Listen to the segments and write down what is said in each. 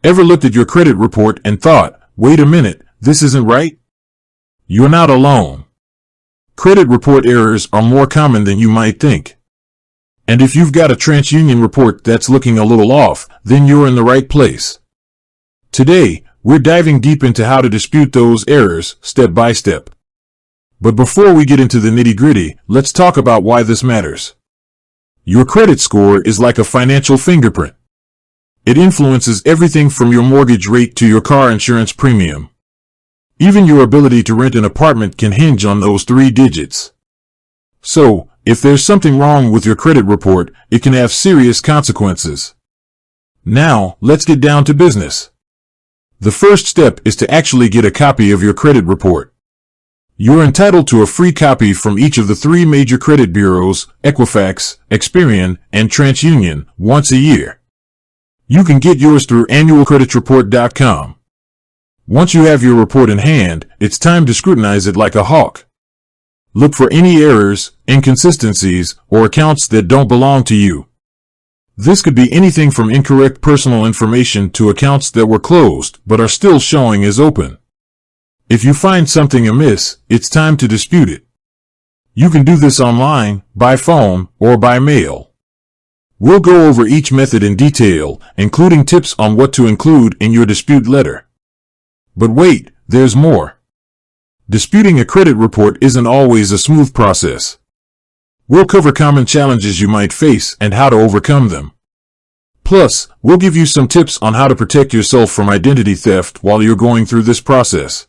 Ever looked at your credit report and thought, wait a minute, this isn't right? You're not alone. Credit report errors are more common than you might think. And if you've got a Transunion report that's looking a little off, then you're in the right place. Today, we're diving deep into how to dispute those errors, step by step. But before we get into the nitty-gritty, let's talk about why this matters. Your credit score is like a financial fingerprint. It influences everything from your mortgage rate to your car insurance premium. Even your ability to rent an apartment can hinge on those 3 digits. So, if there's something wrong with your credit report, it can have serious consequences. Now, let's get down to business. The first step is to actually get a copy of your credit report. You're entitled to a free copy from each of the 3 major credit bureaus, Equifax, Experian, and Transunion, once a year. You can get yours through annualcreditreport.com. Once you have your report in hand, it's time to scrutinize it like a hawk. Look for any errors, inconsistencies, or accounts that don't belong to you. This could be anything from incorrect personal information to accounts that were closed but are still showing as open. If you find something amiss, it's time to dispute it. You can do this online, by phone, or by mail. We'll go over each method in detail, including tips on what to include in your dispute letter. But wait, there's more. Disputing a credit report isn't always a smooth process. We'll cover common challenges you might face and how to overcome them. Plus, we'll give you some tips on how to protect yourself from identity theft while you're going through this process.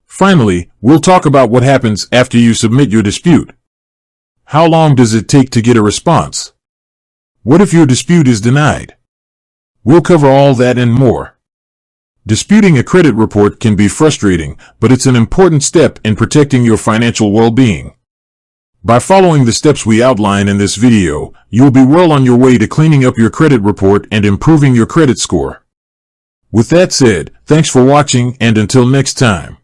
Finally, we'll talk about what happens after you submit your dispute. How long does it take to get a response? What if your dispute is denied? We'll cover all that and more. Disputing a credit report can be frustrating, but it's an important step in protecting your financial well-being. By following the steps we outline in this video, you'll be well on your way to cleaning up your credit report and improving your credit score. With that said, thanks for watching, and until next time.